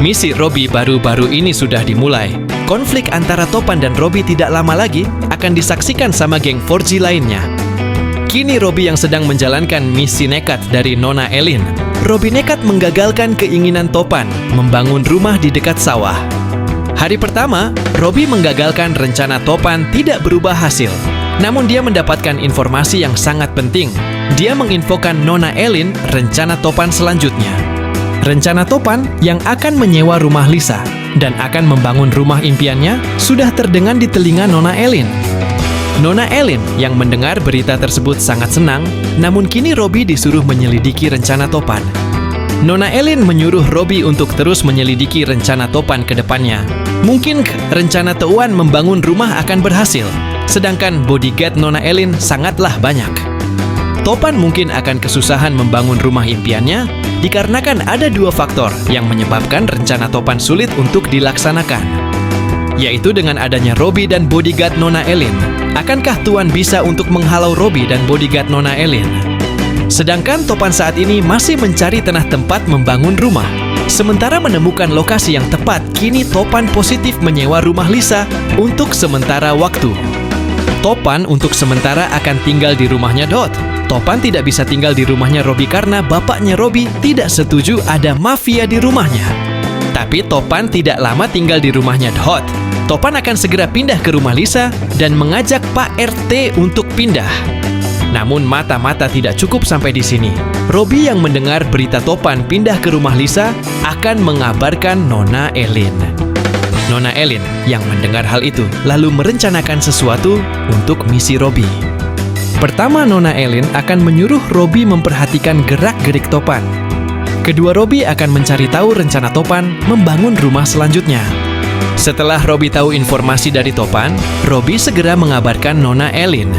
Misi Robby baru-baru ini sudah dimulai. Konflik antara Topan dan Robby tidak lama lagi akan disaksikan sama geng 4G lainnya. Kini Robby yang sedang menjalankan misi nekat dari Nona Ellen. Robby nekat menggagalkan keinginan Topan membangun rumah di dekat sawah. Hari pertama, Robby menggagalkan rencana Topan tidak berubah hasil. Namun dia mendapatkan informasi yang sangat penting. Dia menginfokan Nona Ellen rencana Topan selanjutnya. Rencana Topan yang akan menyewa rumah Lisa dan akan membangun rumah impiannya sudah terdengar di telinga Nona Ellen. Nona Ellen yang mendengar berita tersebut sangat senang, namun kini Robby disuruh menyelidiki rencana Topan. Nona Ellen menyuruh Robby untuk terus menyelidiki rencana Topan ke depannya. Mungkin rencana Tuan membangun rumah akan berhasil, sedangkan bodyguard Nona Ellen sangatlah banyak. Topan mungkin akan kesusahan membangun rumah impiannya dikarenakan ada dua faktor yang menyebabkan rencana Topan sulit untuk dilaksanakan, yaitu dengan adanya Robby dan bodyguard Nona Ellen. Akankah Tuan bisa untuk menghalau Robby dan bodyguard Nona Ellen? Sedangkan Topan saat ini masih mencari tanah tempat membangun rumah. Sementara menemukan lokasi yang tepat, kini Topan positif menyewa rumah Lisa untuk sementara waktu. Topan untuk sementara akan tinggal di rumahnya Dot. Topan tidak bisa tinggal di rumahnya Robby karena bapaknya Robby tidak setuju ada mafia di rumahnya. Tapi Topan tidak lama tinggal di rumahnya Dot. Topan akan segera pindah ke rumah Lisa dan mengajak Pak RT untuk pindah. Namun mata-mata tidak cukup sampai di sini. Robby yang mendengar berita Topan pindah ke rumah Lisa akan mengabarkan Nona Ellen. Nona Ellen yang mendengar hal itu lalu merencanakan sesuatu untuk misi Robby. Pertama, Nona Ellen akan menyuruh Robby memperhatikan gerak-gerik Topan. Kedua, Robby akan mencari tahu rencana Topan membangun rumah selanjutnya. Setelah Robby tahu informasi dari Topan, Robby segera mengabarkan Nona Ellen.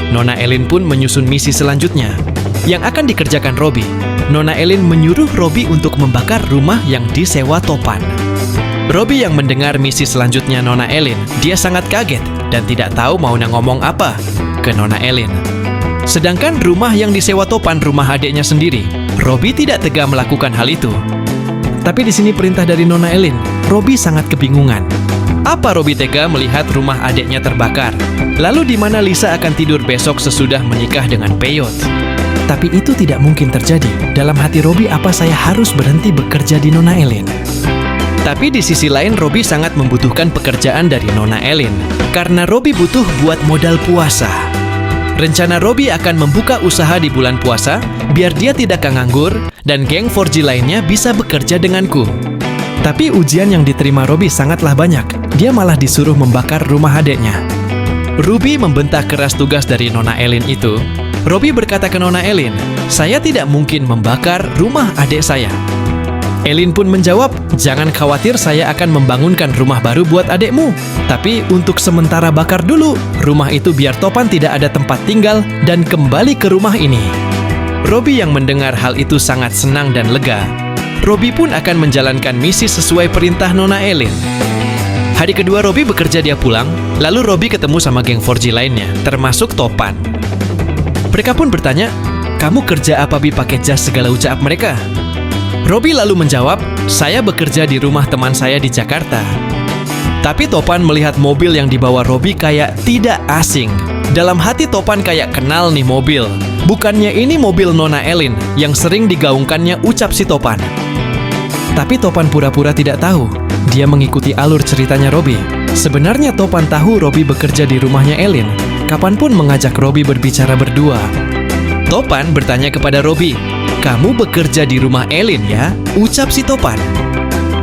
Nona Ellen pun menyusun misi selanjutnya yang akan dikerjakan Robby. Nona Ellen menyuruh Robby untuk membakar rumah yang disewa Topan. Robby yang mendengar misi selanjutnya Nona Ellen, dia sangat kaget dan tidak tahu mau ngomong apa ke Nona Ellen. Sedangkan rumah yang disewa Topan rumah adiknya sendiri, Robby tidak tega melakukan hal itu. Tapi di sini perintah dari Nona Ellen, Robby sangat kebingungan. Apa Robby tega melihat rumah adiknya terbakar? Lalu di mana Lisa akan tidur besok sesudah menikah dengan Peyot? Tapi itu tidak mungkin terjadi. Dalam hati Robby, apa saya harus berhenti bekerja di Nona Ellen? Tapi di sisi lain, Robby sangat membutuhkan pekerjaan dari Nona Ellen karena Robby butuh buat modal puasa. Rencana Robby akan membuka usaha di bulan puasa biar dia tidak nganggur dan geng 4G lainnya bisa bekerja denganku. Tapi ujian yang diterima Robby sangatlah banyak. Dia malah disuruh membakar rumah adiknya. Robby membentak keras tugas dari Nona Ellen itu. Robby berkata ke Nona Ellen, "Saya tidak mungkin membakar rumah adik saya." Ellen pun menjawab, "Jangan khawatir, saya akan membangunkan rumah baru buat adekmu. Tapi untuk sementara bakar dulu rumah itu biar Topan tidak ada tempat tinggal dan kembali ke rumah ini." Robby yang mendengar hal itu sangat senang dan lega. Robby pun akan menjalankan misi sesuai perintah Nona Ellen. Hari kedua Robby bekerja, dia pulang, lalu Robby ketemu sama geng 4G lainnya, termasuk Topan. Mereka pun bertanya, "Kamu kerja apa Bi pakai jas segala?" ucap mereka. Robby lalu menjawab, "Saya bekerja di rumah teman saya di Jakarta." Tapi Topan melihat mobil yang dibawa Robby kayak tidak asing. Dalam hati Topan kayak kenal nih mobil. Bukannya ini mobil Nona Ellen yang sering digaungkannya, ucap si Topan. Tapi Topan pura-pura tidak tahu. Dia mengikuti alur ceritanya Robby. Sebenarnya Topan tahu Robby bekerja di rumahnya Ellen. Kapanpun mengajak Robby berbicara berdua. Topan bertanya kepada Robby, "Kamu bekerja di rumah Ellen ya?" ucap si Topan.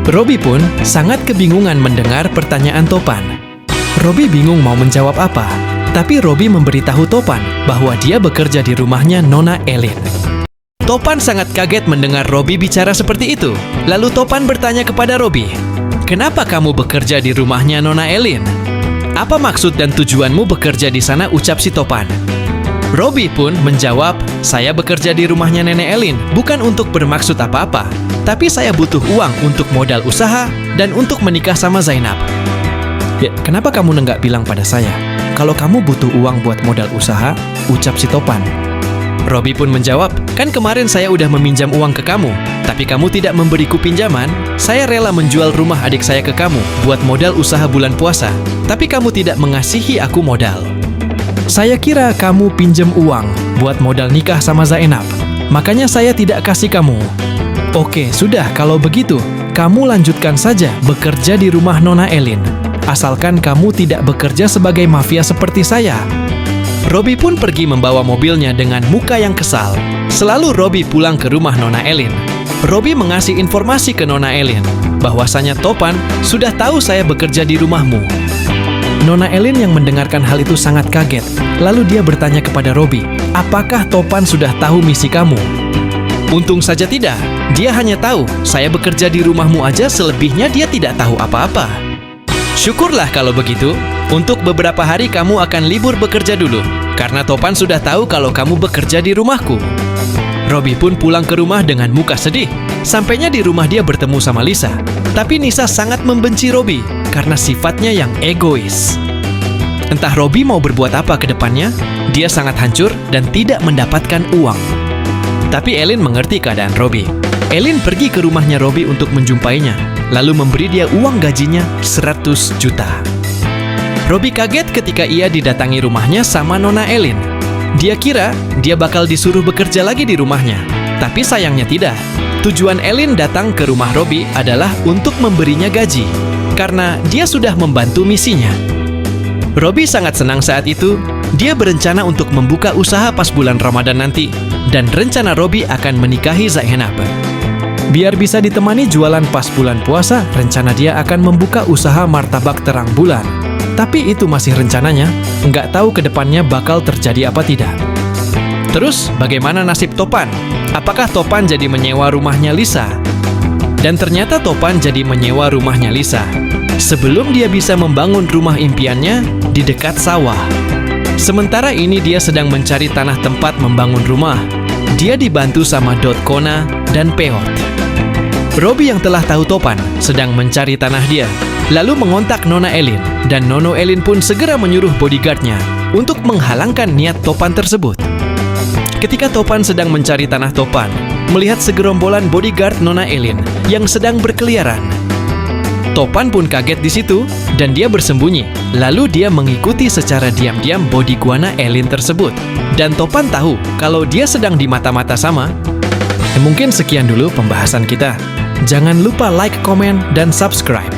Robby pun sangat kebingungan mendengar pertanyaan Topan. Robby bingung mau menjawab apa. Tapi Robby memberitahu Topan bahwa dia bekerja di rumahnya Nona Ellen. Topan sangat kaget mendengar Robby bicara seperti itu. Lalu Topan bertanya kepada Robby, "Kenapa kamu bekerja di rumahnya Nona Ellen? Apa maksud dan tujuanmu bekerja di sana?" ucap si Topan. Robby pun menjawab, "Saya bekerja di rumahnya Nenek Ellen bukan untuk bermaksud apa-apa, tapi saya butuh uang untuk modal usaha dan untuk menikah sama Zainab." "Ya, kenapa kamu nggak bilang pada saya kalau kamu butuh uang buat modal usaha?" ucap si Topan. Robby pun menjawab, "Kan kemarin saya udah meminjam uang ke kamu, tapi kamu tidak memberiku pinjaman. Saya rela menjual rumah adik saya ke kamu buat modal usaha bulan puasa, tapi kamu tidak mengasihi aku modal. Saya kira kamu pinjam uang buat modal nikah sama Zainab, makanya saya tidak kasih kamu. Oke, sudah kalau begitu, kamu lanjutkan saja bekerja di rumah Nona Elin. Asalkan kamu tidak bekerja sebagai mafia seperti saya." Robby pun pergi membawa mobilnya dengan muka yang kesal. Selalu Robby pulang ke rumah Nona Elin. Robby mengasih informasi ke Nona Elin bahwasanya Topan sudah tahu saya bekerja di rumahmu. Nona Elin yang mendengarkan hal itu sangat kaget. Lalu dia bertanya kepada Robby, "Apakah Topan sudah tahu misi kamu?" Untung saja tidak. Dia hanya tahu saya bekerja di rumahmu aja, selebihnya dia tidak tahu apa-apa. "Syukurlah kalau begitu. Untuk beberapa hari kamu akan libur bekerja dulu, karena Topan sudah tahu kalau kamu bekerja di rumahku." Robby pun pulang ke rumah dengan muka sedih. Sampainya di rumah dia bertemu sama Lisa. Tapi Lisa sangat membenci Robby karena sifatnya yang egois. Entah Robby mau berbuat apa ke depannya, dia sangat hancur dan tidak mendapatkan uang. Tapi Elin mengerti keadaan Robby. Elin pergi ke rumahnya Robby untuk menjumpainya, lalu memberi dia uang gajinya 100 juta. Robby kaget ketika ia didatangi rumahnya sama Nona Elin. Dia kira dia bakal disuruh bekerja lagi di rumahnya, tapi sayangnya tidak. Tujuan Elin datang ke rumah Robby adalah untuk memberinya gaji, karena dia sudah membantu misinya. Robby sangat senang saat itu. Dia berencana untuk membuka usaha pas bulan Ramadan nanti, dan rencana Robby akan menikahi Zainab. Biar bisa ditemani jualan pas bulan puasa, rencana dia akan membuka usaha martabak terang bulan. Tapi itu masih rencananya, nggak tahu ke depannya bakal terjadi apa tidak. Terus, bagaimana nasib Topan? Apakah Topan jadi menyewa rumahnya Lisa? Dan ternyata Topan jadi menyewa rumahnya Lisa sebelum dia bisa membangun rumah impiannya di dekat sawah. Sementara ini dia sedang mencari tanah tempat membangun rumah. Dia dibantu sama Dotkona dan Peot. Robby yang telah tahu Topan sedang mencari tanah dia, lalu mengontak Nona Elin, dan Nono Elin pun segera menyuruh bodyguardnya untuk menghalangkan niat Topan tersebut. Ketika Topan sedang mencari tanah Topan, melihat segerombolan bodyguard Nona Elin yang sedang berkeliaran. Topan pun kaget di situ, dan dia bersembunyi. Lalu dia mengikuti secara diam-diam bodyguana Elin tersebut. Dan Topan tahu kalau dia sedang di mata-mata sama. Mungkin sekian dulu pembahasan kita. Jangan lupa like, komen, dan subscribe.